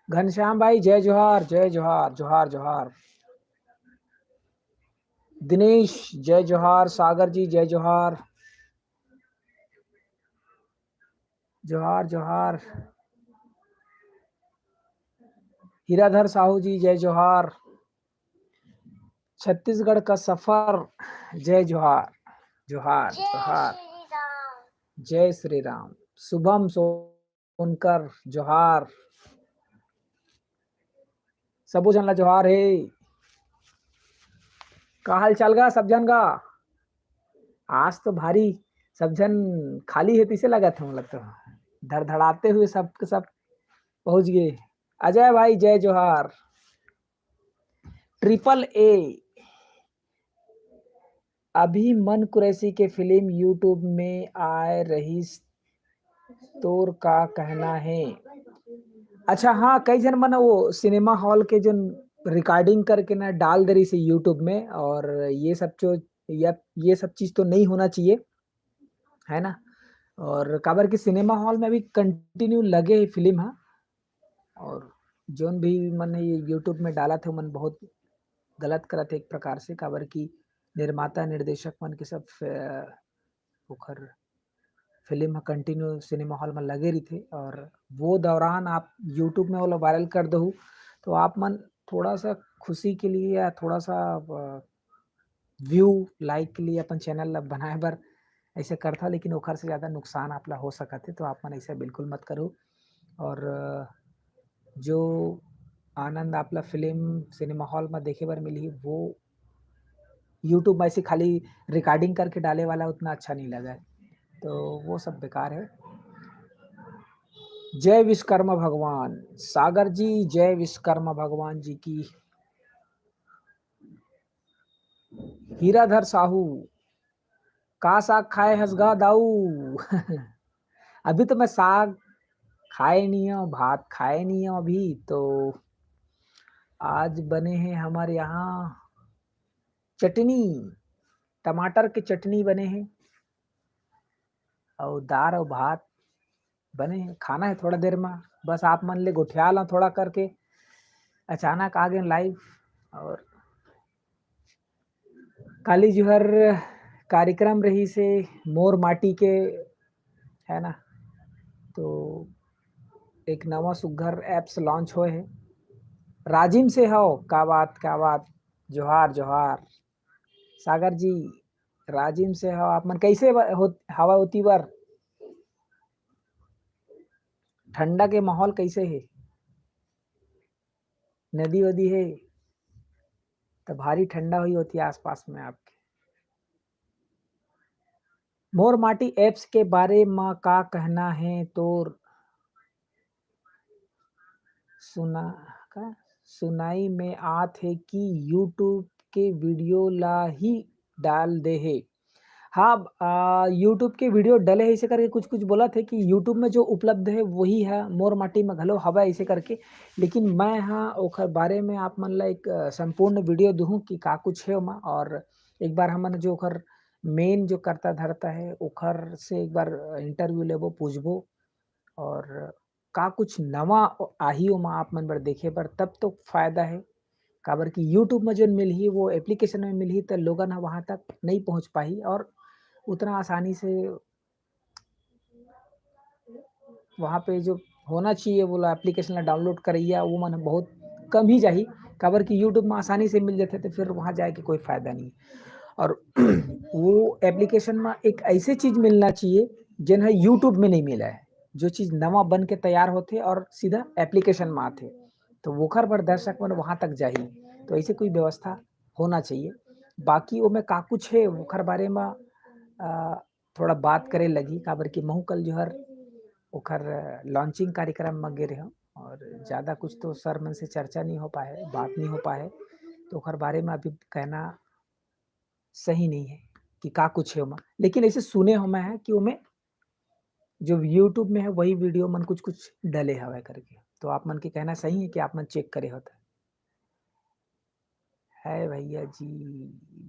घनश्याम भाई जय जोहार, जय जोहार, जोहार जोहार। दिनेश जय जोहार, सागर जी जय जोहार, जोहार जोहार। हीराधर साहू जी जय जोहार। छत्तीसगढ़ का सफर जय जोहार, जोहार जोहार। जय श्री राम। शुभम सोनकर जोहार, सबू जन ला जोहार है। का हाल चाल गा सब जन गा? आज तो भारी सब जन खाली है तिसे लगा था लगता धड़धड़ाते हुए सब पहुंच गए। अजय भाई जय जोहार। ट्रिपल ए अभी मन कुरैशी के फिल्म यूट्यूब में आ रही, तोर का कहना है? अच्छा हाँ, कई जन मन वो सिनेमा हॉल के जो रिकॉर्डिंग करके ना डाल दे रही से यूट्यूब में, और ये सब जो ये सब चीज तो नहीं होना चाहिए, है ना। और काबर की सिनेमा हॉल में अभी कंटिन्यू लगे ही फिल्म है, और जोन भी मन ये यूट्यूब में डाला थे मन बहुत गलत करत है एक प्रकार से। काबर की निर्माता निर्देशक मन के सब ओखर फिल्म कंटिन्यू सिनेमा हॉल में लगे रही थे, और वो दौरान आप यूट्यूब में वो वायरल कर दो तो आप मन थोड़ा सा खुशी के लिए या थोड़ा सा व्यू लाइक के लिए अपन चैनल ला बनाए बर ऐसे करता, लेकिन ओखर से ज़्यादा नुकसान आप ला हो सकत है, तो आप मन ऐसा बिल्कुल मत करो। और जो आनंद आप ला फिल्म सिनेमा हॉल में देखे बर मिली वो यूट्यूब में ऐसे खाली रिकॉर्डिंग करके डाले वाला उतना अच्छा नहीं लगा है, तो वो सब बेकार है। जय विश्वकर्मा भगवान, सागर जी जय विश्वकर्मा भगवान जी की। हीराधर साहू, का साग खाए हसगा दाऊ? अभी तो मैं साग खाए नहीं हूँ, भात खाए नहीं हूँ अभी तो। आज बने हैं हमारे यहाँ चटनी, टमाटर की चटनी बने हैं, और दाल और भात बने हैं। खाना है थोड़ा देर में, बस आप मन ले गोठिया ला थोड़ा करके, अचानक आ गए लाइव। और काली जुहर कार्यक्रम रही से मोर माटी के, है ना, तो एक नवा सुघर एप्स लॉन्च हुए है। राजिम से हो, का बात का बात, जोहार जोहार। सागर जी राजिम से हो, आप मन कैसे हवा होती बार? ठंडा के माहौल कैसे है? नदी वदी है तो भारी ठंडा हुई होती है आसपास में आपके। मोर माटी एप्स के बारे में का कहना है तोर? सुनाई में आत है कि यूट्यूब के वीडियो ला ही डाल दे है। हाँ, यूट्यूब के वीडियो डले है ऐसे करके कुछ कुछ बोला थे कि यूट्यूब में जो उपलब्ध है वही है, मोर माटी में घलो हवा ऐसे करके। लेकिन मैं हाँ ओखर बारे में आप मन ला एक संपूर्ण वीडियो दूँ कि का कुछ है ओमा, और एक बार हमन जो ओखर मेन जो करता धरता है ओखर से एक बार इंटरव्यू लेबो, पूछबो, और का कुछ नवा आही ओमा आप मन बर देखे बर, तब तो फायदा है। काबर की यूट्यूब में जो मिलही वो एप्लीकेशन में मिलही तो लोगन वहाँ तक नहीं पहुँच पाही, और उतना आसानी से वहाँ पे जो होना चाहिए वो एप्लीकेशन ला डाउनलोड करैया वो मन बहुत कम ही जाही। काबर की यूट्यूब में आसानी से मिल जाते तो फिर वहाँ जाए के कोई फायदा नहीं। और वो एप्लीकेशन में एक ऐसे चीज मिलना चाहिए जिन है यूट्यूब में नहीं मिला है, जो चीज नवा बन के तैयार होते और सीधा एप्लीकेशन में आते, तो वोखर पर दर्शक मन वहाँ तक जाही। तो ऐसे कोई व्यवस्था होना चाहिए। बाकी वो में का कुछ है वोखर बारे में थोड़ा बात करे लगी काबर कि महू कल जो हर ओखर लॉन्चिंग कार्यक्रम में गे रहे और ज़्यादा कुछ तो सर मन से चर्चा नहीं हो पाए, बात नहीं हो पाए, तो ओखर बारे में अभी कहना सही नहीं है कि का कुछ है ओमा। लेकिन ऐसे सुने हो मैं है कि ओमे जो यूट्यूब में है वही वीडियो मन कुछ डले हवे करके, तो आप मन के कहना सही है कि आप मन चेक करे होता है भैया जी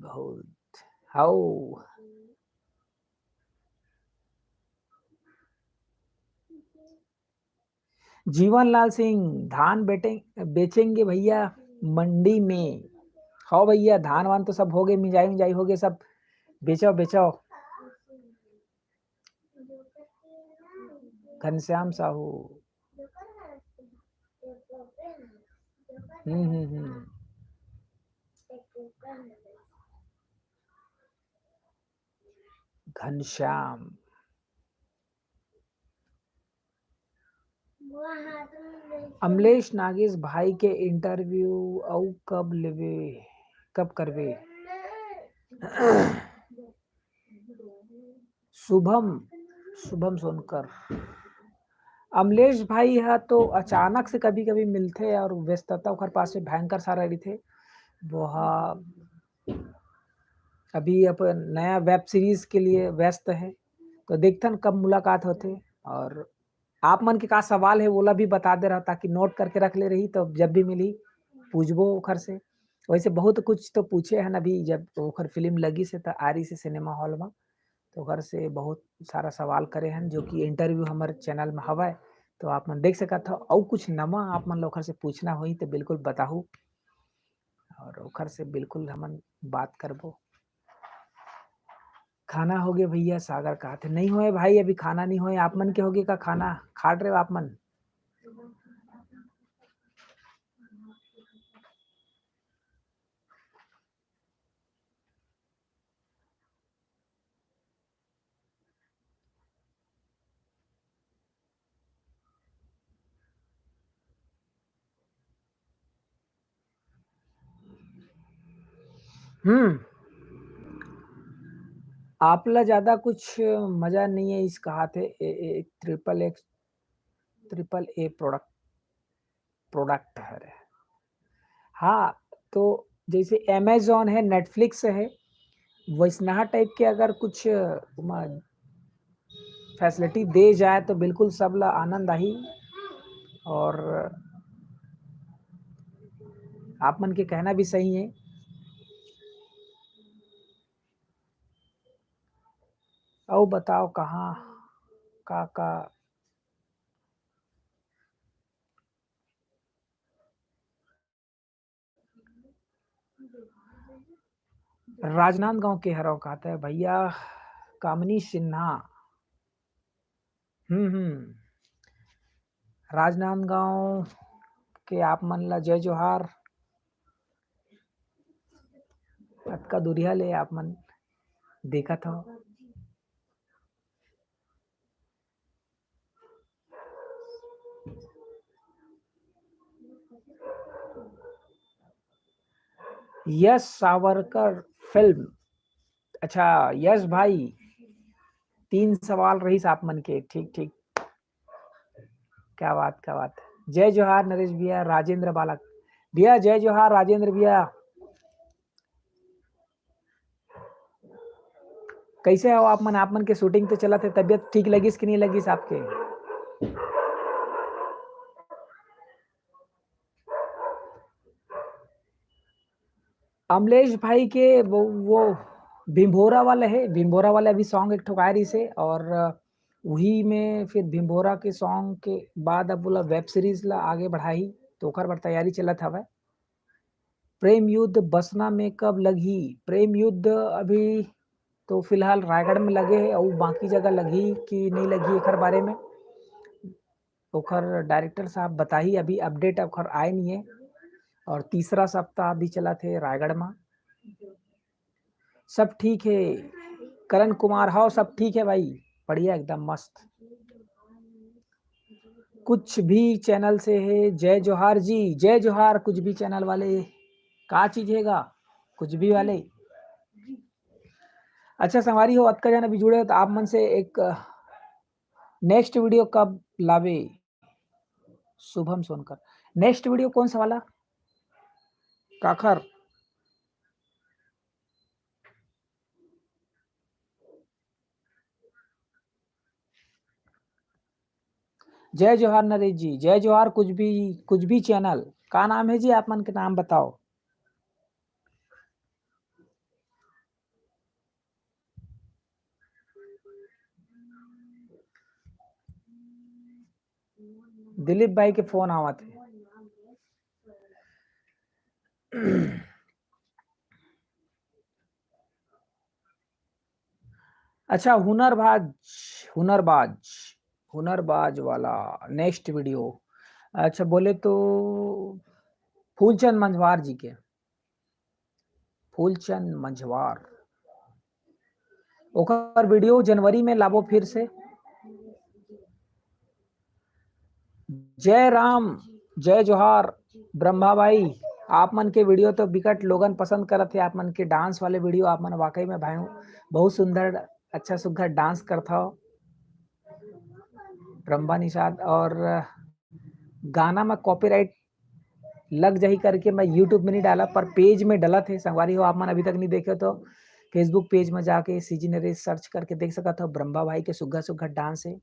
बहुत हाउ जीवन लाल सिंह धान बेचेंगे भैया मंडी में। हाँ भैया धान वान तो सब हो गए, मिंजाई हो गए, सब बेचो बेचो। घनश्याम साहू हम्म। घनश्याम अमलेश नागेश भाई के इंटरव्यू औ कब करवे शुभम सोनकर अमलेश भाई है तो अचानक से कभी कभी मिलते और व्यस्तता ओखर पास में भयंकर सारा रही थे वो अभी अपन नया वेब सीरीज के लिए व्यस्त है, तो देखते कब मुलाकात होते। और आप मन के का सवाल है बोला भी बता दे रहा ताकि नोट करके रख ले रही, तो जब भी मिली पूछबो ओखर से। वैसे बहुत कुछ तो पूछे हैं अभी, जब ओखर फिल्म लगी से तो आ रही से सिनेमा हॉल में, तो ओखर से बहुत सारा सवाल करे हैं जो कि इंटरव्यू हमारे चैनल में हवा है, तो आप मन देख सकत हो। और कुछ नमा आप मन ओखर से पूछना होई तो बिल्कुल बताहू और ओखर से बिल्कुल हमन बात करबो। खाना हो गया भैया सागर कहा थे नहीं होए भाई, अभी खाना नहीं होए। आप मन के होगे का खाना खा रहे हो आप मन? आपला ज्यादा कुछ मजा नहीं है इस कहा थे ट्रिपल ए प्रोडक्ट है। हाँ तो जैसे अमेजोन है, नेटफ्लिक्स है, वैसना टाइप के अगर कुछ फैसिलिटी दे जाए तो बिल्कुल सब ला आनंद आई। और आप मन के कहना भी सही है। और बताओ कहाँ का राजनांदगांव के हराव कहता है भैया कामनी सिन्हा। राजनांदगांव के आप मन ला जय जोहार। अतका दुरिया ले आप मन देखत हो। यश सावरकर फिल्म। अच्छा यश भाई 3 सवाल रहीस आप मन के। ठीक ठीक क्या बात। जय जोहार नरेश भैया। राजेंद्र बालक भैया जय जोहार। राजेंद्र भैया कैसे हो आप मन के शूटिंग तो चला थे, तबियत ठीक लगिस कि नहीं लगिस आपके? अमलेश भाई के वो भिम्भोरा वाला है, भिम्भोरा वाला अभी सॉन्ग एक ठोकाय रही से, और वही में फिर भिम्भोरा के सॉन्ग के बाद अब बोला वेब सीरीज ला आगे बढ़ाई, तो ओकर बर तैयारी चलत हवे। प्रेम युद्ध बसना में कब लगी? प्रेम युद्ध अभी तो फिलहाल रायगढ़ में लगे है, और बाकी जगह लगी कि नहीं लगी एकर बारे में ओखर डायरेक्टर साहब बताही। अभी अपडेट ओखर आए नहीं है। और तीसरा सप्ताह अभी चला थे रायगढ़ में। सब ठीक है करण कुमार। हाँ सब ठीक है भाई, बढ़िया एकदम मस्त। कुछ भी चैनल से है। जय जोहार जी, जय जोहार। कुछ भी चैनल वाले का चीज हैगा कुछ भी वाले। अच्छा संगवारी हो अतका जन अभी जुड़े हो तो आप मन से एक नेक्स्ट वीडियो कब लावे? शुभम सोनकर। नेक्स्ट वीडियो कौन सा वाला? काखर? जय जोहार नरेश जी, जय जोहार कुछ भी चैनल। का नाम है जी आप मन के नाम बताओ? दिलीप भाई के फोन आवत है। अच्छा हुनरबाज हुनरबाज वाला नेक्स्ट वीडियो। अच्छा बोले तो फूलचंद मंझवार जी के। फूलचंद मंझवार ओकर वीडियो जनवरी में लाबो फिर से। जय राम, जय जोहार ब्रह्मा भाई। आप मन के वीडियो तो बिकट लोगन पसंद करत है। आप मन के डांस वाले वीडियो आप मन वाकई में भाई बहुत सुंदर अच्छा सुघर डांस करता हो ब्रह्मा निषाद। और गाना में कॉपीराइट लग जाही करके मैं यूट्यूब में नहीं डाला पर पेज में डला थे। संगवारी हो आप मन अभी तक नहीं देखे तो फेसबुक पेज में जाके सीजी नरेश सर्च करके देख सकता हो। ब्रह्मा भाई के सुघर सुघर डांस है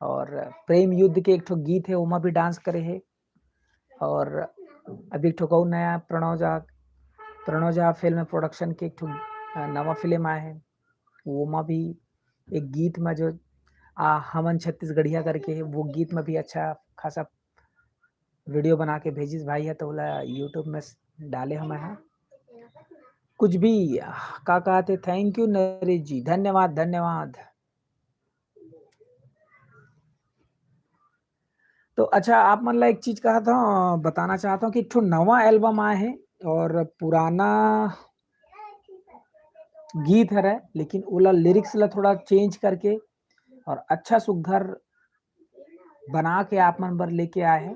और प्रेम युद्ध के एक ठो गीत है ओमा भी डांस करे है। और अभी एक ठो नया प्रणोजा फिल्म प्रोडक्शन के एक ठो नवा फिल्म आया है ओमा भी एक गीत में जो हमन छत्तीसगढ़िया करके है वो गीत में भी अच्छा खासा वीडियो बना के भेजिस भाई है तो बोला यूट्यूब में डाले हम यहाँ कुछ भी का कहते। थैंक यू नरेश जी, धन्यवाद धन्यवाद। तो अच्छा आप मन ला एक चीज कहा था बताना चाहता हूँ कि एक ठो नवा एल्बम आए है और पुराना गीत है लेकिन ओला लिरिक्स ला थोड़ा चेंज करके और अच्छा सुघर बना के आप मन बर लेके आए हैं।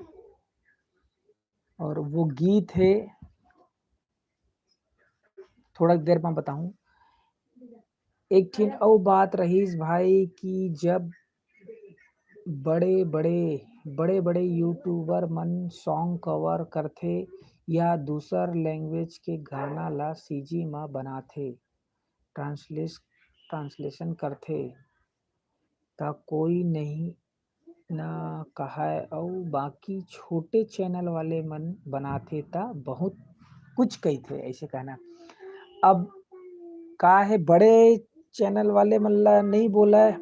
और वो गीत है थोड़ा देर में बताऊं। एक ठिन और बात रहीस भाई कि जब बड़े बड़े यूट्यूबर मन सॉन्ग कवर करथे या दूसर लैंग्वेज के गाना ला सीजी में बनाथे ट्रांसलेशन करथे त कोई नहीं ना कहय अउ बाकी छोटे चैनल वाले मन बनाथे त बहुत कुछ कहथे ऐसे कहना। अब का है बड़े चैनल वाले मन ला नहीं बोला है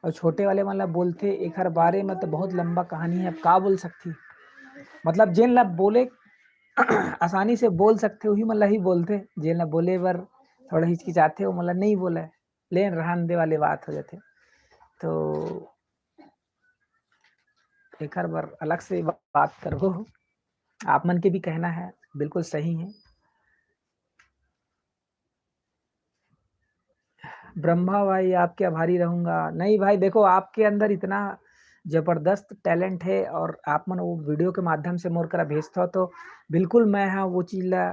और छोटे वाले मन ला बोलथे एकर बारे में तो बहुत लंबा कहानी है। अब का बोल सकती मतलब जेन ला बोले आसानी से बोल सकते वही मन ला ही बोलथे जेन ला बोले बर थोड़ा हिचकिचाथे वो मन ला नहीं बोले लेन रहन दे वाले बात हो जाते। तो एकर बर अलग से बात करबो। आप मन के भी कहना है बिल्कुल सही है। ब्रह्मा भाई आपके आभारी रहूंगा। नहीं भाई देखो आपके अंदर इतना जबरदस्त टैलेंट है और आप मन वो वीडियो के माध्यम से मोर करा भेजता हो तो बिल्कुल मैं हाँ वो चीज ला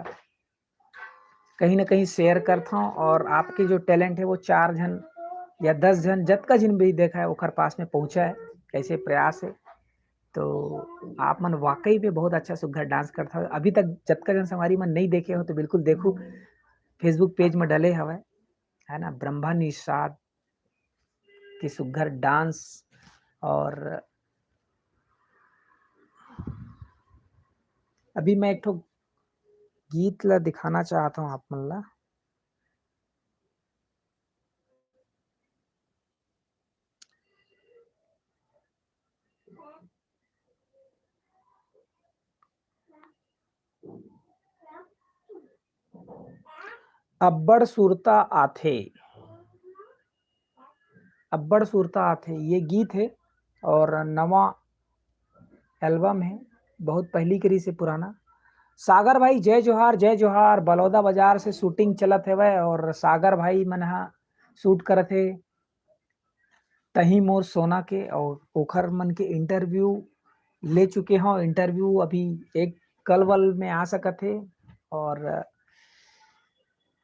कहीं ना कहीं शेयर करता हूँ। और आपके जो टैलेंट है वो 4 जन या 10 जन जतका जिन भी देखा है ओखर पास में पहुंचा है ऐसे प्रयास है। तो आप मन वाकई में बहुत अच्छा सुघर डांस करता हो। अभी तक जतका जन संगवारी मन नहीं देखे हो तो बिल्कुल देखो फेसबुक पेज में डले हवे है ना ब्रह्मा निषाद की सुघर डांस। और अभी मैं एक ठो गीत ला दिखाना चाहता हूँ आप मन ला। अब्बड़ सुरता आथे अब्बड़ सुरता आथे ये गीत है और नवा एल्बम है बहुत पहली करी से पुराना। सागर भाई जय जोहार बलौदा बाजार से शूटिंग चलत है और सागर भाई मन हा शूट करत है तही मोर सोना के और ओखर मन के इंटरव्यू ले चुके हो। इंटरव्यू अभी एक कल वल में आ सकत है और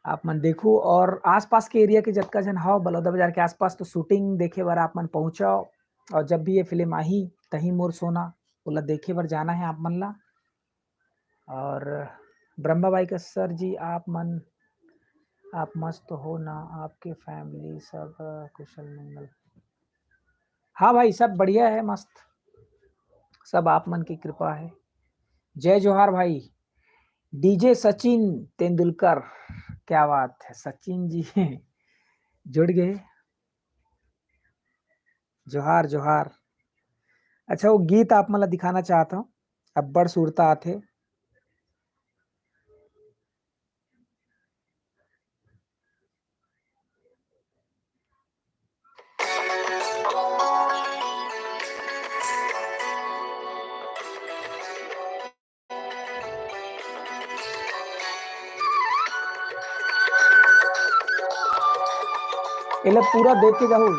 आप मन देखू और आसपास के एरिया के जतका जन हव बलौदा बाजार के आसपास तो शूटिंग देखे बर आप मन पहुंचो और जब भी ये फिल्म आही तही मोर सोना ओला देखे बर जाना है आप मन ला। और ब्रह्मा बाई का सर जी आप मस्त हो ना, आपके फैमिली सब कुशल मंगल। हाँ भाई सब बढ़िया है, मस्त, सब आप मन की कृपा है। जय जोहार भाई। डीजे सचिन तेंदुलकर, क्या बात है सचिन जी जुड़ गए। जोहार जोहार। अच्छा वो गीत आप मला दिखाना चाहता हूँ, अब्बड़ सुरता आथे। एला पूरा देख के जाऊँ।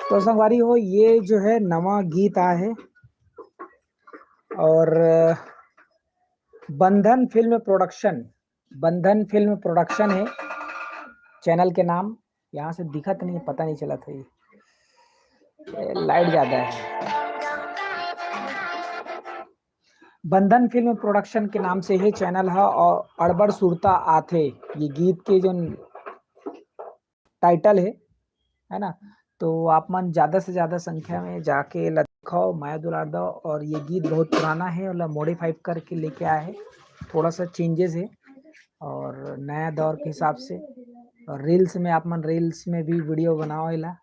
तो संगवारी हो ये जो है नवा गीत आया है और बंधन फिल्म प्रोडक्शन है चैनल के नाम। यहाँ से दिखत नहीं, पता नहीं चला था, ये लाइट ज्यादा है। बंधन फिल्म प्रोडक्शन के नाम से ही चैनल है और अड़बड़ सुरता आथे ये गीत के जो टाइटल है ना। तो आप मन ज्यादा से ज्यादा संख्या में जाके दिखाओ, माया दुलार दो। और ये गीत बहुत पुराना है और मॉडिफाई करके लेके आया है, थोड़ा सा चेंजेस है और नया दौर के हिसाब से। और रील्स में आप मन रील्स में भी वीडियो बनाओ इला।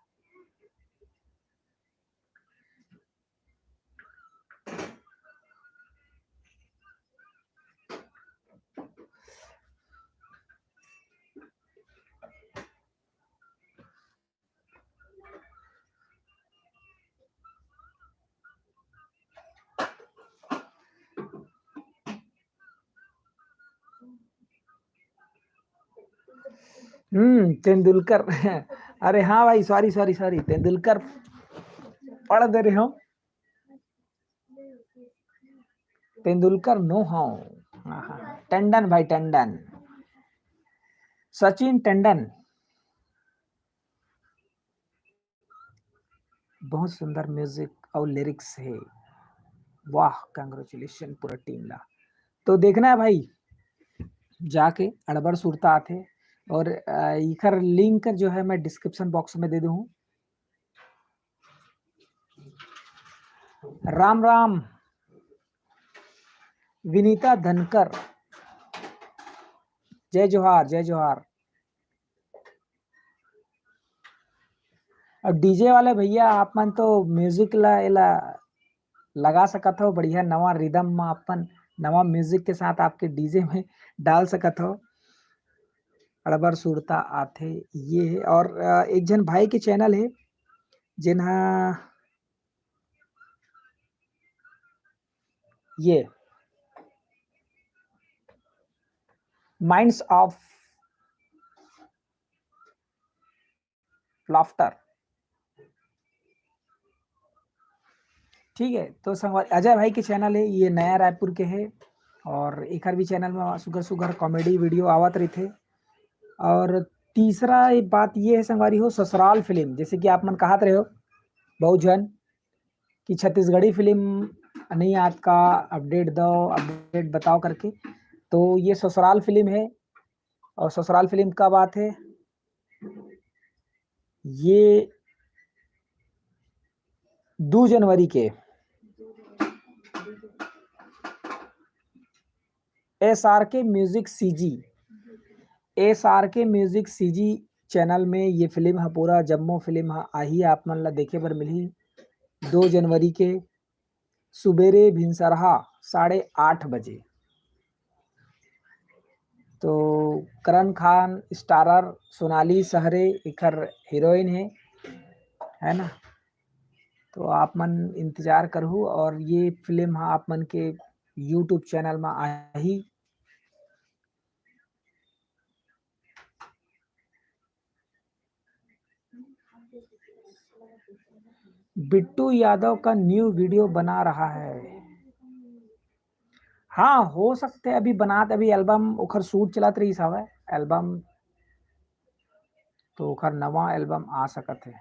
तेंदुलकर अरे हाँ भाई, सॉरी सॉरी सॉरी, तेंदुलकर पढ़ दे रहे हो, तेंदुलकर नो हाँ। टंडन भाई टंडन, सचिन टंडन। बहुत सुंदर म्यूजिक और लिरिक्स है, वाह कंग्रेचुलेशन पूरा टीम ला। तो देखना है भाई जाके अड़बड़ सुरता आथे। और इखर लिंक जो है मैं डिस्क्रिप्शन बॉक्स में दे दूँ। राम राम विनीता धनकर, जय जोहार जय जोहार। और डीजे वाले भैया आप मन तो म्यूजिक ला लगा सकत हो, बढ़िया नवा रिदम में अपन नवा म्यूजिक के साथ आपके डीजे में डाल सकत हो। अड़बड़ सुरता आथे ये है। और एक जन भाई के चैनल है जिन्हा ये माइंड्स ऑफ लाफ्टर, ठीक है। तो संगवारी अजय भाई के चैनल है, ये नया रायपुर के है और एक भी चैनल में सुगर सुगर कॉमेडी वीडियो आवत रही थे। और तीसरा बात ये है संगवारी हो, ससुराल फिल्म, जैसे कि आप मन कहत रहे हो बहुजन कि छत्तीसगढ़ी फिल्म नहीं आत का, अपडेट दो, अपडेट बताओ करके। तो ये ससुराल फिल्म है और ससुराल फिल्म का बात है ये 2 जनवरी के SRK music CG, SRK music CG channel में ये फिल्म है पूरा जम्मो फिल्म है आही आप मन ला देखे बर मिलही 2 जनवरी के सुबेरे भिनसरहा 8:30 बजे। तो करण खान स्टारर, सोनाली सहरे एकर हीरोइन है ना। तो आप मन इंतजार करहु और ये फिल्म हाँ आप मन के यूट्यूब चैनल में आही। बिट्टू यादव का न्यू वीडियो बना रहा है। हाँ हो सकते अभी बनात अभी एल्बम ओखर शूट चलत रही हवय एल्बम, तो ओखर नवा एल्बम आ सकत है।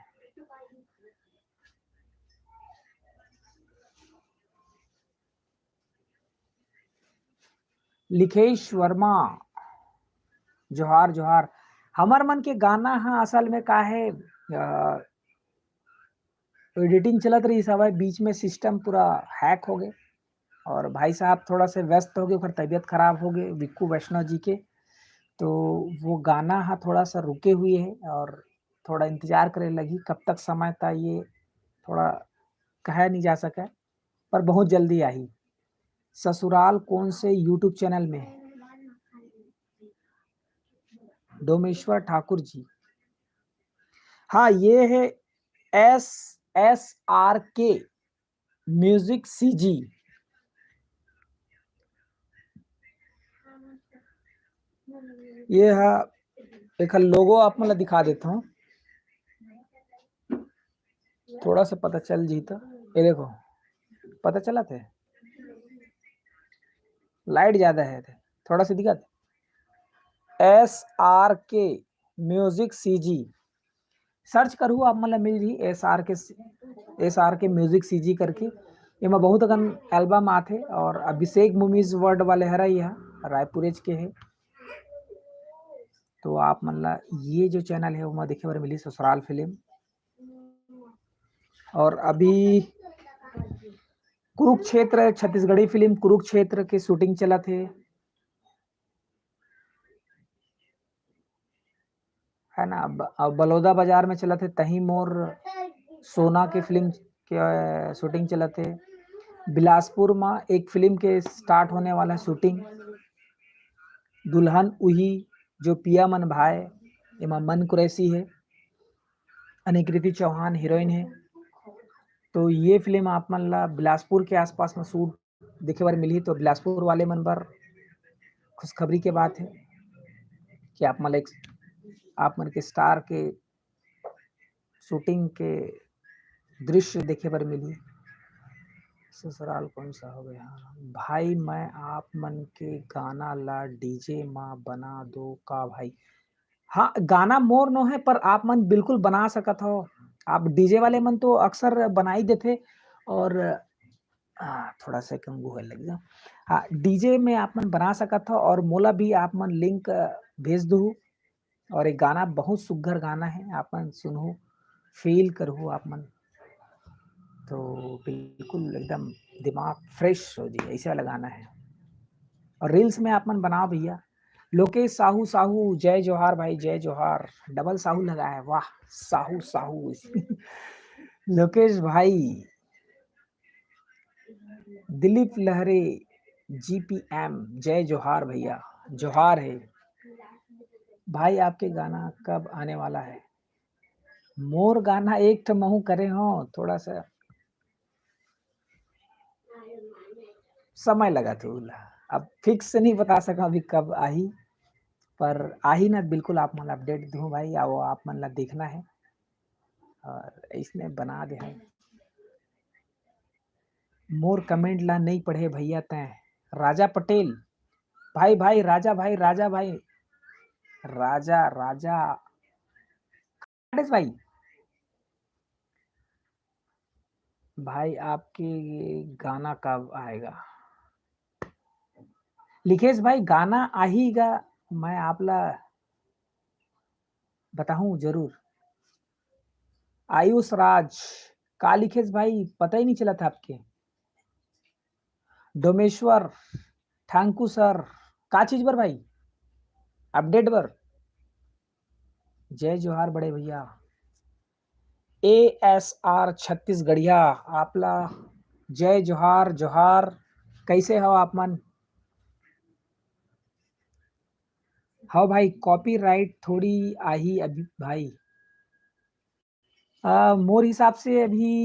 लिखेश वर्मा जोहार जोहार। हमर मन के गाना हाँ असल में का है एडिटिंग चलत रही हवय बीच में सिस्टम पूरा हैक हो गए और भाई साहब थोड़ा से व्यस्त हो गए, फिर तबीयत खराब हो गई विक्कू वैष्णव जी के, तो वो गाना हाँ थोड़ा सा रुके हुए है और थोड़ा इंतजार करे लगी कब तक समय था ये थोड़ा कहा नहीं जा सका, पर बहुत जल्दी आई। ससुराल कौन से यूट्यूब चैनल में? डोमेश्वर ठाकुर जी। हाँ ये है SRK म्यूजिक CG। ये है एक लोगो आप मतलब दिखा देता हूँ थोड़ा सा पता चल जीता। ये देखो पता चला थे लाइट ज्यादा है थे। थोड़ा सा दिखा SRK म्यूजिक CG सर्च करूँ आप मतलब मिल जी SRK म्यूजिक CG करके एमा बहुत अकन एल्बम आथे और अभिषेक मूवीज वर्ल्ड वाले हरा ही रायपुर के है। तो आप मतलब ये जो चैनल है वो देखे बार मिली ससुराल फिल्म। और अभी कुरुक्षेत्र छत्तीसगढ़ी फिल्म कुरुक्षेत्र के शूटिंग चला थे है ना। अब बलौदा बाजार में चला थे तही मोर सोना के फिल्म के शूटिंग चला थे। बिलासपुर में एक फिल्म के स्टार्ट होने वाला शूटिंग दुल्हन उही जो पिया मन भाई एमा मन कुरैसी है, अनिकृति चौहान हीरोइन है। तो ये फिल्म आप मन ला बिलासपुर के आसपास में शूट देखे बार मिली। तो बिलासपुर वाले मन बर खुशखबरी के बात है कि आप मन आप मन के स्टार के शूटिंग के दृश्य देखे बार मिली। ससुराल कौन सा हो गया भाई मैं आप मन के गाना ला डीजे माँ बना दो का भाई। हाँ गाना मोर नो है पर आप मन बिल्कुल बना सकत हो। आप डीजे वाले मन तो अक्सर बना ही देते और थोड़ा सा कंगू है लग जा। हाँ डीजे में आप मन बना सकत हो और मोला भी आप मन लिंक भेज दू और एक गाना बहुत सुघर गाना है आप मन सुनहु फील करहु आप मन तो बिल्कुल एकदम दिमाग फ्रेश हो जाए ऐसा लगाना है। और रील्स में आप मन बनाओ भैया। लोकेश साहू साहू जय जोहार भाई जय जोहार डबल साहू लगा है वाह साहू साहू लोकेश भाई दिलीप लहरे GPM जय जोहार भैया जोहार है भाई। आपके गाना कब आने वाला है? मोर गाना एक तो महू करे हो थोड़ा सा समय लगा था अब फिक्स से नहीं बता सका अभी कब आई पर आही ना बिल्कुल आप मन अपडेट दूँ भाई वो आप मन ला देखना है और इसने बना दे है। मोर कमेंट ला नहीं पढ़े भैया तय राजा पटेल भाई भाई राजा भाई राजा भाई राजा राजा भाई भाई आपके गाना कब आएगा? लिखेश भाई गाना आहीगा मैं आपला बताऊं जरूर। आयुष राज का लिखेश भाई पता ही नहीं चला था आपके। डोमेश्वर ठांकू सर का चीज बर भाई अपडेट बर जय जोहार बड़े भैया ASR छत्तीसगढ़िया आपला जय जोहार जोहार कैसे हो आप मन हाँ भाई कॉपीराइट थोड़ी आई अभी भाई मोर हिसाब से अभी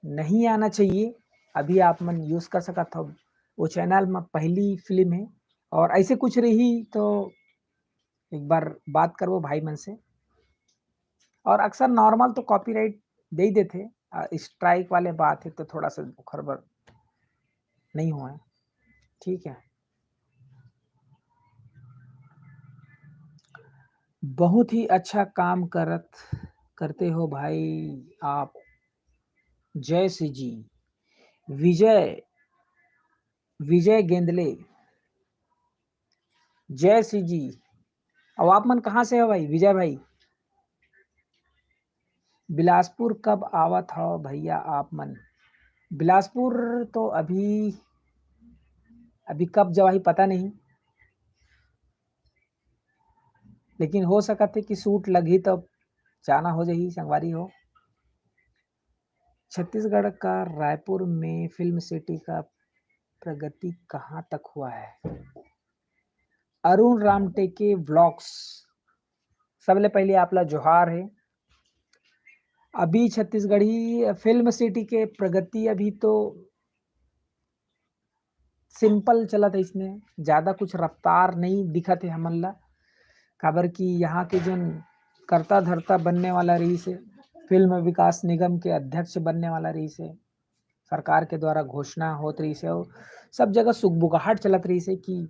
नहीं आना चाहिए अभी आप मन यूज कर सकत हो वो चैनल में पहली फिल्म है और ऐसे कुछ रही तो एक बार बात करो भाई मन से और अक्सर नॉर्मल तो कॉपीराइट दे ही देते स्ट्राइक वाले बात है तो थोड़ा सा खरबर नहीं हुआ है ठीक है बहुत ही अच्छा काम करते हो भाई आप जय सी जी विजय विजय गेंदले जय सी जी अब आप मन कहाँ से हो भाई विजय भाई बिलासपुर कब आवत हो भैया आप मन बिलासपुर तो अभी अभी कब जवाही पता नहीं लेकिन हो सकत है कि सूट लगी तो जाना हो जाही संगवारी हो छत्तीसगढ़ का रायपुर में फिल्म सिटी का प्रगति कहाँ तक हुआ है अरुण रामटेके व्लॉग्स सबले पहले आपला जोहार है अभी छत्तीसगढ़ी फिल्म सिटी के प्रगति अभी तो सिंपल चलत है इसमें ज़्यादा कुछ रफ्तार नहीं दिखत है हमन ला काबर कि यहाँ के जो करता धरता बनने वाला रही से फिल्म विकास निगम के अध्यक्ष बनने वाला रही से सरकार के द्वारा घोषणा होत रही से और सब जगह सुगबुगाहट चलत रही से कि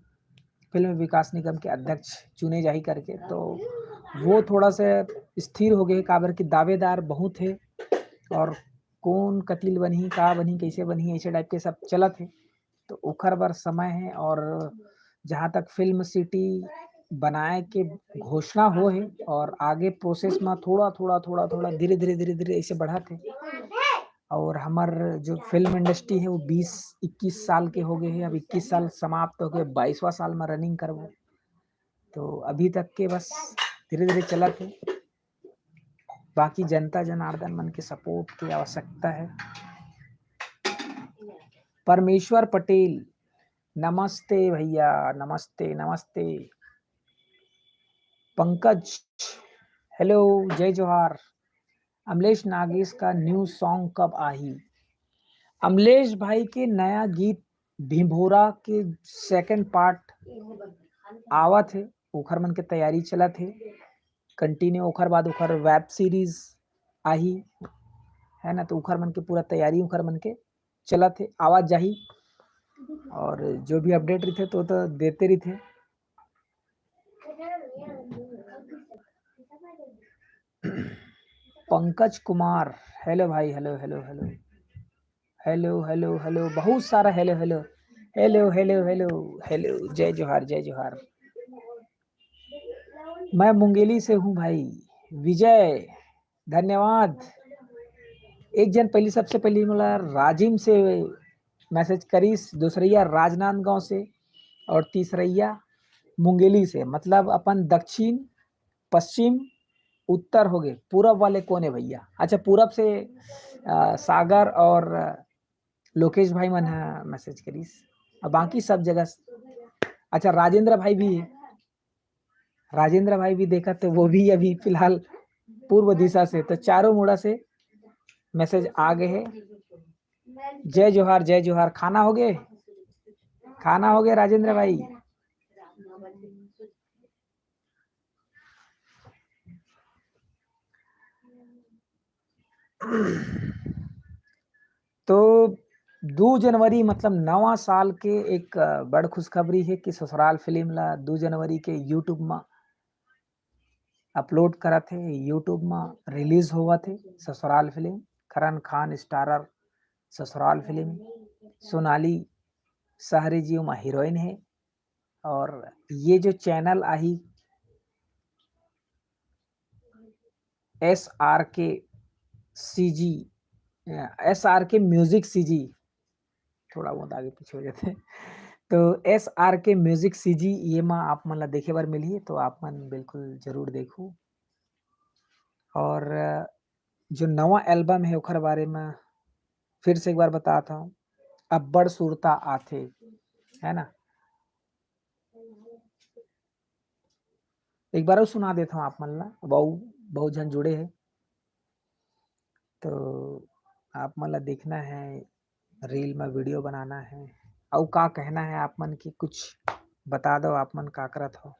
फिल्म विकास निगम के अध्यक्ष चुने जाही करके तो वो थोड़ा सा स्थिर हो गए काबर कि दावेदार बहुत है और कौन कतिल बनही का बनही कैसे बनही ऐसे टाइप के सब चलत है तो ओखर बर समय है और जहाँ तक फिल्म सिटी बनाए के घोषणा हो है और आगे प्रोसेस में थोड़ा धीरे ऐसे बढ़त है और हमार जो फिल्म इंडस्ट्री है वो 20-21 साल के हो गए हैं अब 21 साल समाप्त हो गए 22वां साल में रनिंग करबो तो अभी तक के बस धीरे चलत है बाकी जनता जनार्दन मन के सपोर्ट की आवश्यकता है परमेश्वर पटेल नमस्ते भैया नमस्ते नमस्ते पंकज हेलो जय जोहार अमलेश नागेश का न्यू सॉन्ग कब आई अमलेश भाई के नया गीत भिभोरा के सेकंड पार्ट आवत है ओखर मन के तैयारी चलत है कंटिन्यू ओखर बाद ओखर वेब सीरीज आही है ना तो ओखर मन के पूरा तैयारी ओखर मन के चलत है आवाज जाही और जो भी अपडेट रही थे तो देते रही थे पंकज कुमार हेलो भाई hello hello hello hello hello hello बहुत सारा hello hello hello hello hello hello जय जोहार मैं मुंगेली से हूँ भाई विजय धन्यवाद एक जन पहली सबसे पहले मला राजिम से मैसेज करीस दूसरैया राजनांदगांव से और तीसरैया मुंगेली से मतलब अपन दक्षिण पश्चिम उत्तर हो गए पूरब वाले कौन है भैया अच्छा पूरब से सागर और लोकेश भाई मन मैसेज करीस और बाकी सब जगह अच्छा राजेंद्र भाई भी है राजेंद्र भाई भी देखा तो वो भी अभी फिलहाल पूर्व दिशा से तो चारों मोड़ा से मैसेज आ गए हैं जय जोहार खाना हो गया राजेंद्र भाई तो 2 जनवरी मतलब नवा साल के एक बड़ खुशखबरी है कि ससुराल फिल्म ला 2 जनवरी के यूट्यूब में अपलोड करा थे यूट्यूब में रिलीज हुआ थे ससुराल फिल्म करण खान स्टारर ससुराल फिल्म सोनाली सहरी जी में हीरोइन है और ये जो चैनल आई SRK CG SRK music CG थोड़ा बहुत आगे पीछे हो जाते हैं तो SRK म्यूजिक सीजी ये मां आप मन ला देखे बर मिलही, तो आप मन बिल्कुल जरूर देखू। और जो नवा एल्बम है ओखर बारे में फिर से एक बार बताता हूँ, अब्बड़ सुरता आथे, है ना। एक बार और सुना देता हूँ आप मन ला, बहुत जन जुड़े हैं, तो आप मन ला देखना है, रील में वीडियो बनाना है, और का कहना है आप मन की कुछ बता दो, आप मन का करत हो।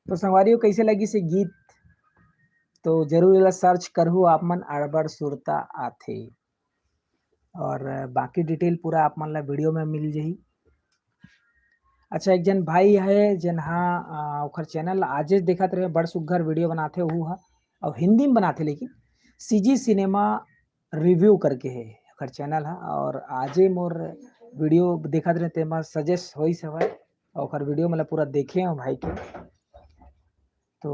तो संगवारियों कैसे लगी से गीत, तो जरूर एला सर्च करहु आप मन, अड़बड़ सुरता आथे, और बाकी डिटेल पूरा आप मन ला वीडियो में मिल जाही। अच्छा, एक जन भाई है जन हाँ ओखर चैनल आजे देखत रहे, बड़ सुग्घर वीडियो बनाथे ओहू हा, और हिंदी में बनाथे, लेकिन सीजी सिनेमा रिव्यू करके है ओखर चैनल हा, और आजे मोर वीडियो देखत रहे तेमा सजेस्ट होइस हवय, ओखर वीडियो मतलब पूरा देखे हो भाई के। तो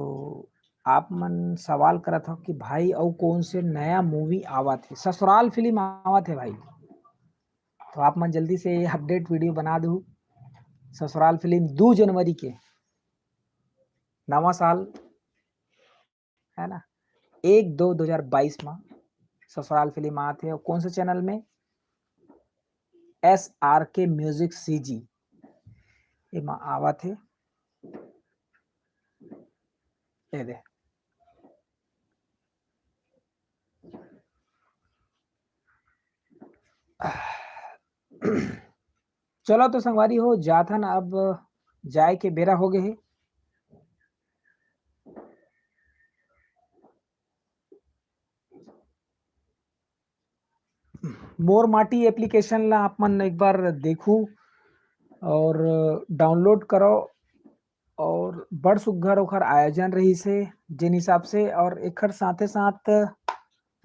आप मन सवाल करत हो कि भाई और कौन से नया मूवी आवत है, ससुराल फिल्म आवत है भाई, तो आप मन जल्दी से अपडेट वीडियो बना दो। ससुराल फिल्म 2 जनवरी के, नवा साल है ना, 1/2/2022 में ससुराल फिल्म आते हैं, कौन से चैनल में, SRK म्यूजिक सीजी एमा आवत है। ये दे चलो तो संगवारी हो जाथन, अब जाए के बेरा हो गए है। मोर माटी एप्लीकेशन ला आप मन एक बार देखू और डाउनलोड करो, और बड़ सुग्घर ओखर आयोजन रही से जिन हिसाब से, और एकर साथे साथ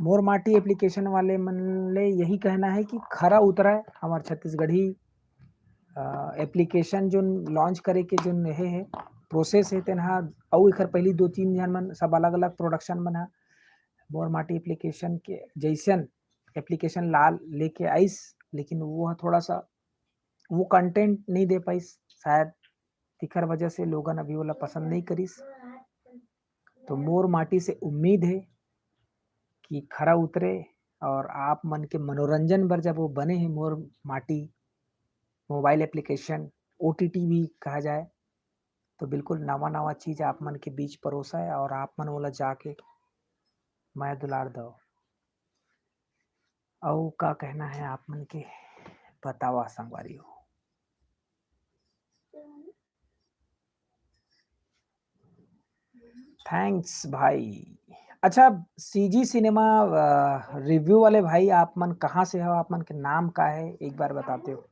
मोर माटी एप्लीकेशन वाले मन ले यही कहना है कि खरा उतरा है हमार छत्तीसगढ़ी एप्लीकेशन जो लॉन्च करे के जो है प्रोसेस है, तेन और एकर पहली 2-3 जन मन सब अलग अलग प्रोडक्शन मन मोर माटी एप्लीकेशन के जैसन एप्लीकेशन लाल लेके आइस, लेकिन वो थोड़ा सा वो कंटेंट नहीं दे पाई शायद, तिखर वजह से लोगन अभी वाला पसंद नहीं करिस। तो मोर माटी से उम्मीद है कि खरा उतरे, और आप मन के मनोरंजन बर जब वो बने हैं मोर माटी मोबाइल एप्लीकेशन, OTT भी कहा जाए, तो बिल्कुल नवा नवा चीज आप मन के बीच परोसा है, और आप मन वाला जाके मैं दुलार दो। और का कहना है आप मन के बतावा संगवारी हो। थैंक्स भाई। अच्छा, सीजी सिनेमा रिव्यू वाले भाई आप मन कहाँ से हो, आप मन के नाम का है, एक बार बताते हो।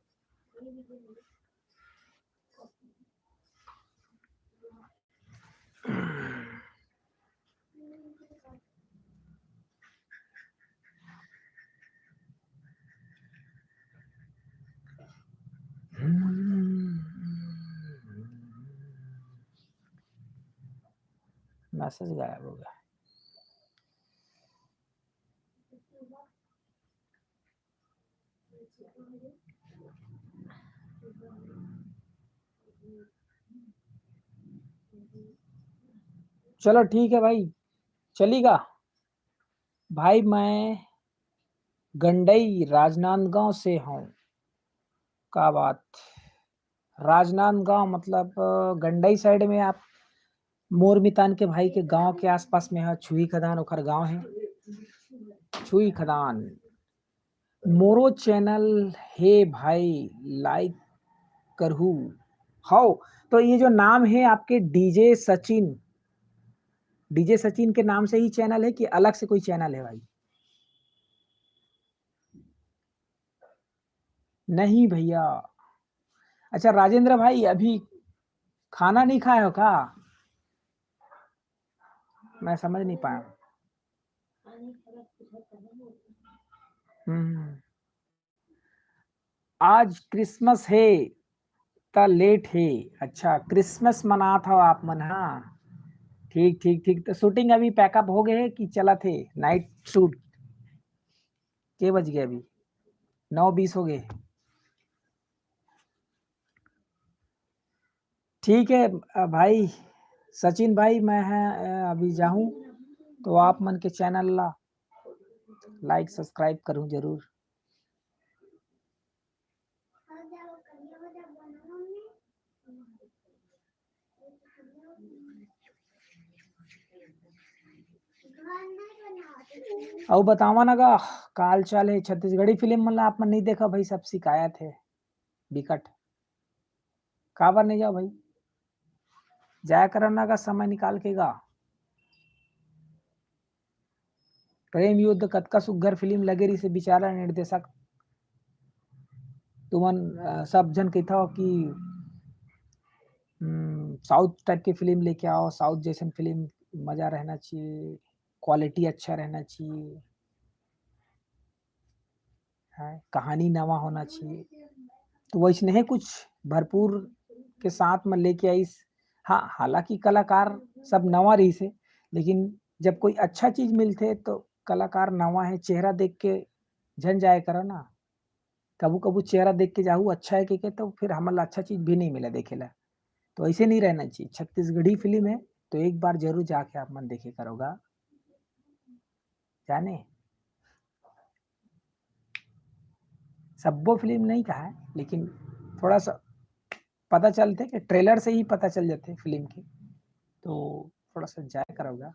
मैसेज गायब हो गया। चलो ठीक है भाई, चलेगा भाई। मैं गंडई राजनांदगांव से हूँ, क्या बात। राजनांदगांव मतलब गंडई साइड में आप मोर मितान के भाई के गांव के आसपास में है छुई खदान ओखर गांव है छुई खदान। मोरो चैनल हे भाई लाइक करहू हाउ। तो ये जो नाम है आपके डीजे सचिन के नाम से ही चैनल है कि अलग से कोई चैनल है भाई? नहीं भैया। अच्छा राजेंद्र भाई अभी खाना नहीं खाए हो क्या? मैं समझ नहीं पाया। आज क्रिसमस है ता लेट है। अच्छा क्रिसमस मना था आप मन। हाँ ठीक ठीक ठीक। तो शूटिंग अभी पैकअप हो गए कि चला थे नाइट शूट? के बज गए अभी? 9:20 हो गए। ठीक है भाई सचिन भाई मैं है अभी जाऊं तो आप मन के चैनल ला लाइक सब्सक्राइब करूं जरूर। और बतावा ना गा काल चाल है छत्तीसगढ़ी फिल्म मतलब आप मन नहीं देखा भाई? सब शिकायत है बिकट। काबर नहीं जाओ भाई? जाया करना का समय निकाल के गा। प्रेम युद्ध कतका सुग्घर फिल्म लगे रही से बिचारा निर्देशक। तुमन सब जन कहता हो कि साउथ टाइप की फिल्म लेके आओ, साउथ जैसन फिल्म मजा रहना चाहिए, क्वालिटी अच्छा रहना चाहिए, है कहानी नवा होना चाहिए। तो वैसने है कुछ भरपूर के साथ में लेके आईस। हाँ हालांकि कलाकार सब नवा रही से, लेकिन जब कोई अच्छा चीज मिलते तो कलाकार नवा है चेहरा देख के झन जाए करो ना। कबू कबू चेहरा देख के जाहू अच्छा है के तो फिर हमारा अच्छा चीज भी नहीं मिला देखे ला। तो ऐसे नहीं रहना चाहिए। छत्तीसगढ़ी फिल्म है तो एक बार जरूर जाके आप मन देखे करोगा जाने। सब्बो फिल्म नहीं कहा है लेकिन थोड़ा सा पता चलते कि ट्रेलर से ही पता चल जाते फिल्म के। तो थोड़ा सा जाया करोगा।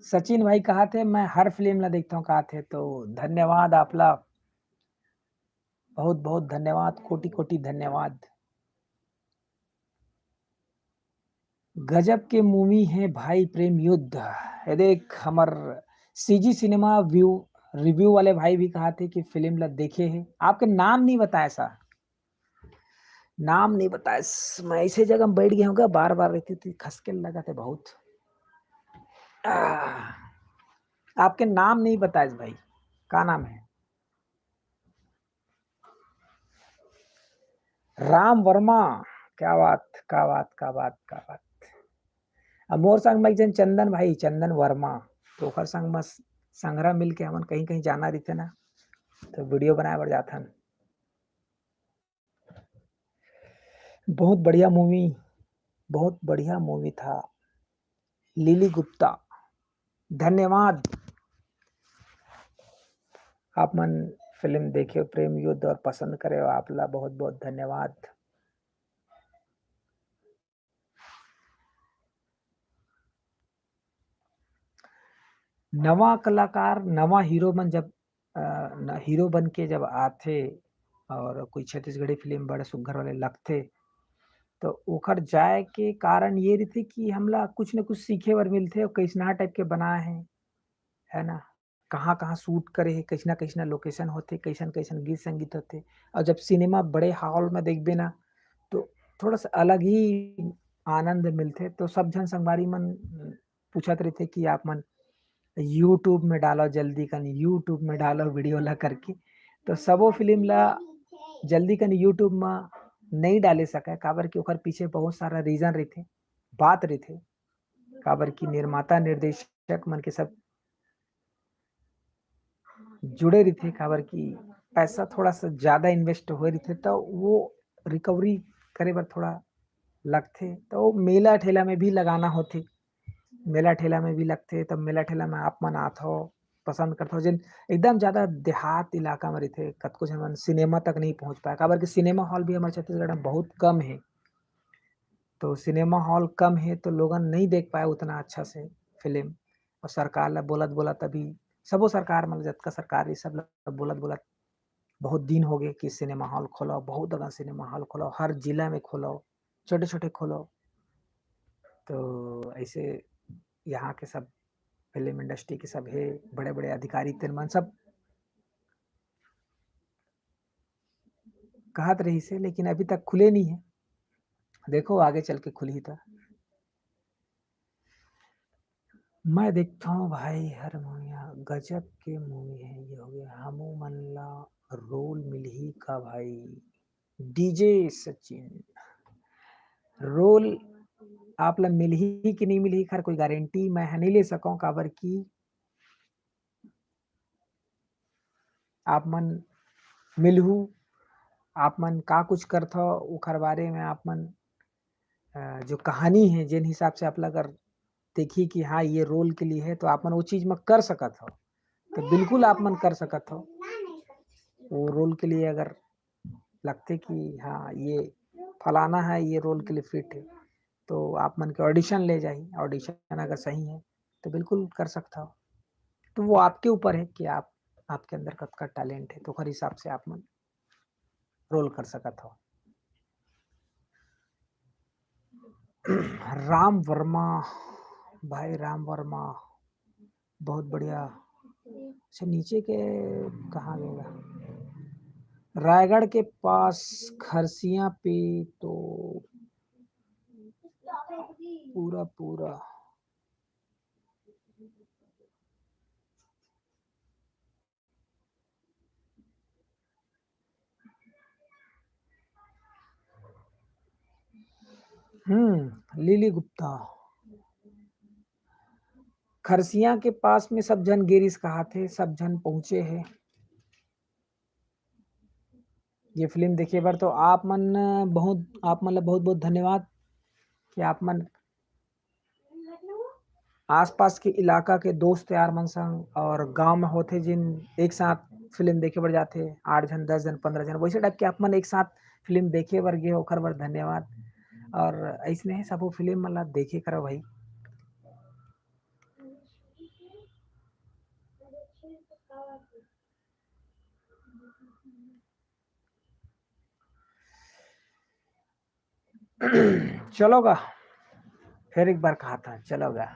सचिन भाई कहा थे मैं हर फिल्म ला देखता हूँ कहा थे। तो धन्यवाद आपला बहुत बहुत धन्यवाद कोटि कोटि धन्यवाद। गजब के मूवी है भाई प्रेम युद्ध। ये देख हमार सीजी सिनेमा व्यू रिव्यू वाले भाई भी कहा थे कि फिल्म ला देखे हैं। आपके नाम नहीं बताया सा? नाम नहीं बताया। मैं ऐसे जगह में बैठ गया हूँ बार बार रहती थी खसके लगा थे बहुत। आपके नाम नहीं बताए भाई। क्या नाम है? राम वर्मा। क्या बात क्या बात क्या बात क्या बात। अब मोर संग में एक जन चंदन भाई चंदन वर्मा। तो ओकर संग में संग्रह मिल के हमन कहीं कहीं जाना रही थे ना तो वीडियो बनाए बर जाथन। बहुत बढ़िया मूवी। बहुत बढ़िया मूवी था। लिली गुप्ता। धन्यवाद। आप मन फिल्म देखे प्रेम युद्ध और पसंद करे हो आपला बहुत बहुत धन्यवाद। नवा कलाकार नवा हीरो मन जब हीरो बन के जब आथे और कोई छत्तीसगढ़ी फिल्म बड़े सुघर वाले लगथे तो ओखर जाए के कारण ये रही कि हमला कुछ न कुछ सीखे बर मिलथे और कैसना टाइप के बनाए हैं, है ना? कहाँ कहाँ शूट करे हे कैसना कैसना लोकेशन होते कैसन कैसन गीत संगीत होते। और जब सिनेमा बड़े हॉल में देखबे ना तो थोड़ा सा अलग ही आनंद मिलते। तो सब जन संगवारी मन पूछत रहते कि आप मन यूट्यूब में डालो जल्दी कन यूट्यूब में डालो वीडियो ला करके। तो सबो फिल्म ला जल्दी कन यूट्यूब में नहीं डाले सके काबर कि ओकर पीछे बहुत सारा रीजन रहते बात रहते। काबर की निर्माता निर्देशक मन के सब जुड़े रहते काबर की पैसा थोड़ा सा ज्यादा इन्वेस्ट हो रही थे तो वो रिकवरी करे बर थोड़ा लगथे। तो मेला ठेला में भी लगाना होथे मेला ठेला में भी लगथे तब मेला ठेला में आप मन आत हो, पसंद करथो जेन एकदम ज़्यादा देहात इलाका में रहिथे कतको झन मन सिनेमा तक नहीं पहुँच पाए काबर कि सिनेमा हॉल भी हमारे छत्तीसगढ़ में बहुत कम है। तो सिनेमा हॉल कम है तो लोगन नहीं देख पाए उतना अच्छा से फ़िल्म और सरकार ल बोलत-बोलत अभी सबो सरकार मन जतका सरकार ये सब ल बोलत-बोलत बहुत दिन हो गए कि सिनेमा हॉल खोलो, बहुत अकन सिनेमा हॉल खोलो, हर जिला में खोलो, छोटे-छोटे खोलो। तो ऐसे यहाँ के सब फ़िल्म इंडस्ट्री के सब है, बड़े-बड़े अधिकारी तेन मन सब कहत रहिस हे लेकिन अभी तक खुले नहीं है। देखो आगे चल के खुलही त। मैं देखता हूँ भाई हर मूवियाँ गजब के मूवी है ये हो गया हमू मन ला रोल मिलही का भाई डीजे सचिन रोल आप ला मिलही कि नहीं मिलही खैर कोई गारंटी मैं नहीं ले सकूं काबर की आप मन मिलहू आप मन का कुछ करथो ओखर बारे में आप मन जो कहानी है जिन हिसाब से आप ला अगर देखी कि हाँ ये रोल के लिए है तो आप मन वो चीज में कर सकत हो तो बिल्कुल आप मन कर सकत हो वो रोल के लिए अगर लगते कि हाँ ये फलाना है ये रोल के लिए फिट है तो आप मन के ऑडिशन ले जाही ऑडिशन अगर सही है तो बिल्कुल कर सकता हो तो वो आपके ऊपर है कि आप आपके अंदर कब का टैलेंट है तो हर हिसाब से आप मन रोल कर सकत हो राम वर्मा भाई राम वर्मा बहुत बढ़िया अच्छा नीचे के कहाँ गएगा रायगढ़ के पास खरसिया पे तो पूरा पूरा लिली गुप्ता खरसिया के पास में सब जन गिरिस कहा थे सब जन पहुंचे हैं ये फिल्म देखे बार तो आप मन बहुत आप मतलब बहुत बहुत धन्यवाद कि आप मन आसपास के इलाका के दोस्त यार मन संग और गांव में होते जिन एक साथ फिल्म देखे बर जाते 8 जन 10 जन 15 जन वैसे टाइप के आप मन एक साथ फिल्म देखे बर गे ओखर बर धन्यवाद और ऐसने सबो फिल्म मन ला देखे करो भाई चलोगा फिर एक बार कहा था चलोगा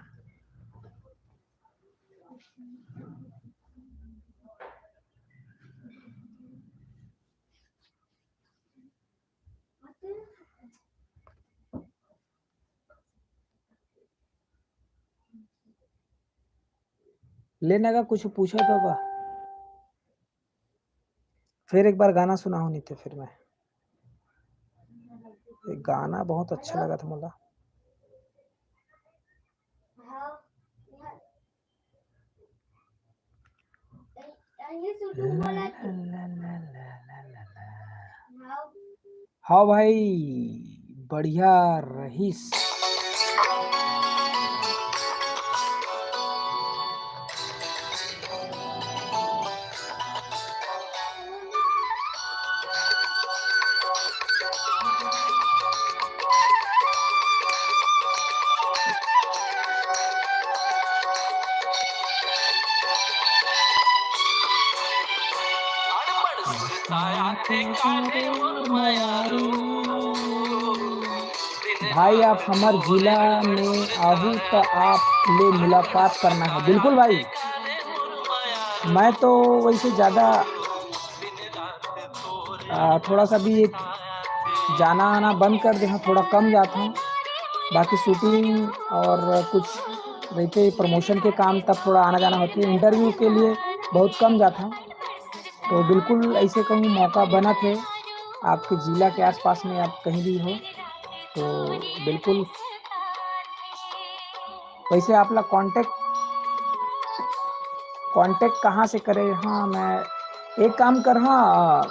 लेने का कुछ पूछा तो का फिर एक बार गाना सुना हो नहीं तो फिर मैं एक गाना बहुत अच्छा लगा था मुझे ला, ला, ला, ला, ला, ला। हाँ भाई बढ़िया रहीस भाई आप हमार जिला में आहू तो आप ले मुलाकात करना है बिल्कुल भाई मैं तो वैसे ज़्यादा थोड़ा सा भी जाना आना बंद कर दे थोड़ा कम जाता हूँ बाकी शूटिंग और कुछ रहते प्रमोशन के काम तब थोड़ा आना जाना होती है इंटरव्यू के लिए बहुत कम जाता हूँ तो बिल्कुल ऐसे कहीं मौका बना थे आपके ज़िला के आसपास में आप कहीं भी हो तो बिल्कुल वैसे आप लोग कांटेक्ट कहाँ से करें हाँ मैं एक काम कर हाँ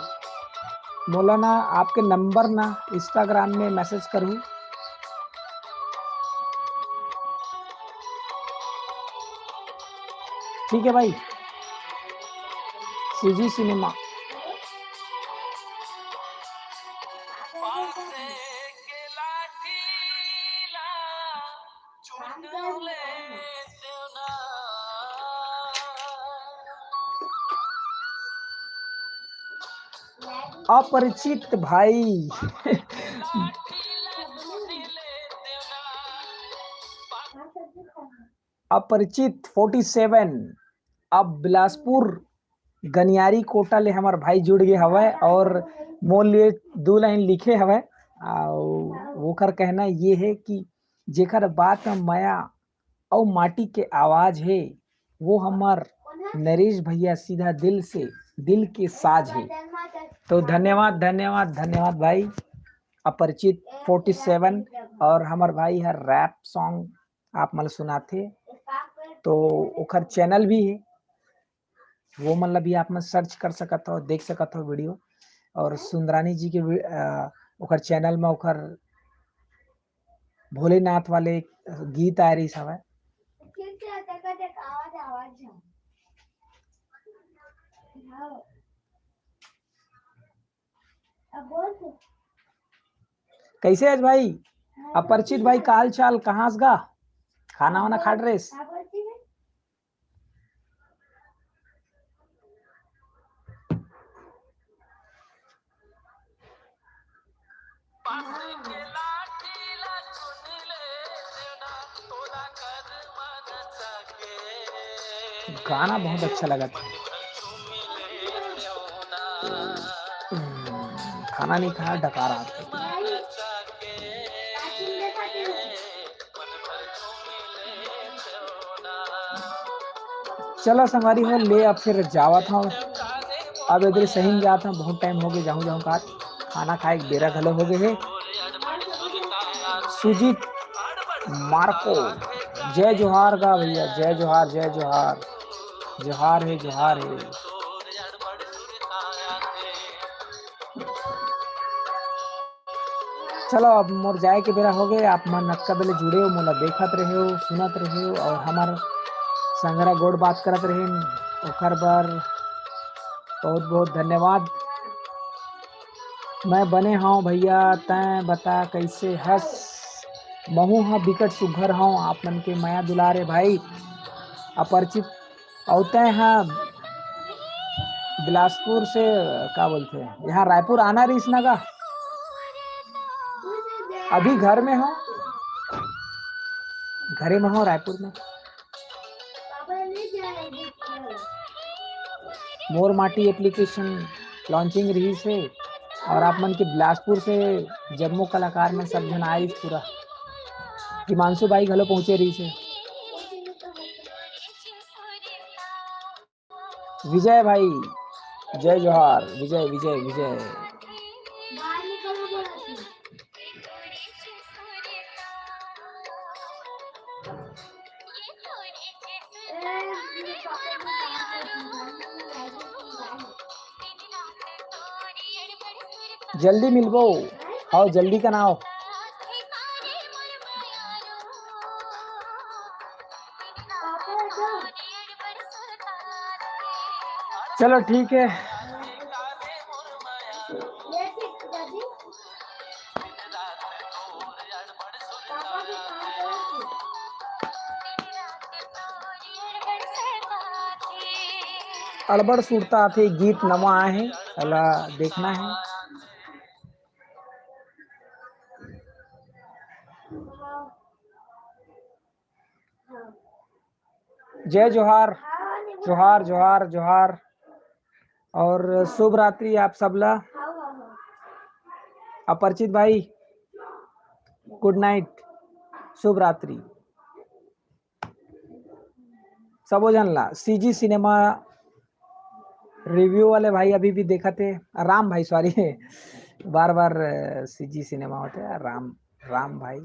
बोला ना आपके नंबर ना इंस्टाग्राम में मैसेज करूँ ठीक है भाई, सीजी सिनेमा। अपरिचित भाई अपरिचित 47 अब बिलासपुर गनियारी कोटा ले हमार भाई जुड़ गए हवे और मोल लिए 2 लाइन लिखे हवे। ओकर कहना ये है कि जेकर बात माया और माटी के आवाज है वो हमार नरेश भैया सीधा दिल से, दिल के साज है। तो धन्यवाद धन्यवाद धन्यवाद भाई अपरिचित 47। और हमार भाई है रैप सॉन्ग आप मतलब सुनाते तो ओकर चैनल भी है, वो मतलब भी आप में सर्च कर सकत हो, देख सकत हो वीडियो। और सुंदरानी जी के ओकर चैनल में ओकर भोलेनाथ वाले गीत आ रही सब है। कैसे आज भाई अपरिचित भाई, का हाल चाल, कहाँ गा, खाना वाना खा ड्रेस? गाना बहुत अच्छा लगा था। खाना नहीं खाया, डकार आ था। चलो संगवारी हो ले, अब फिर जावा था, अब इधर सही में जाता, बहुत टाइम हो गया जाऊँ जाऊँ का खाना खाए बेरा घलो हो गए है। सुजीत मार्को जय जोहार गा भैया, जय जोहार जय जोहार, जोहार है जोहार है। चलो अब मोर जाए के बेरा हो गए, आप मन नक्का बेले जुड़े हो, मोला देखत रहे हो, सुनत रहे हो और हमार संगरा गोड़ बात करत रहे, ओकर बर बहुत बहुत धन्यवाद। मैं बने हाँ भैया, तैं बता कैसे हस, महू हाँ बिकट सुघर हूँ, आप मन के माया दुलारे भाई अपरिचित। और तैं हाँ बिलासपुर से क्या बोलते हैं, यहाँ रायपुर आना रही ना का? अभी घर में हो, घरे में हो रायपुर में? मोर माटी एप्लीकेशन लॉन्चिंग रही से और आप मन के बिलासपुर से जम्मू कलाकार में सब जन आई पूरा, हिमांशु भाई घलो पहुंचे रही से। विजय भाई जय जोहार, विजय विजय विजय। जल्दी मिलबो, आओ जल्दी का ना आओ। चलो ठीक है, अड़बड़ सुरता थे गीत नवा आए हैं, अला देखना है। जय जोहार जोहार जोहार जोहार और शुभ रात्रि आप सबला। अपरिचित भाई गुड नाइट, शुभ रात्रि सबो जन ला। सीजी सिनेमा रिव्यू वाले भाई अभी भी देखा थे, राम भाई सॉरी बार बार सीजी सिनेमा होते हैं, राम राम भाई।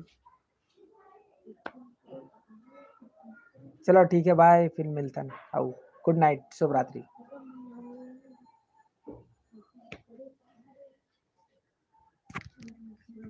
चलो ठीक है, बाय, फिर मिलते हैं, गुड नाइट, शुभ रात्रि।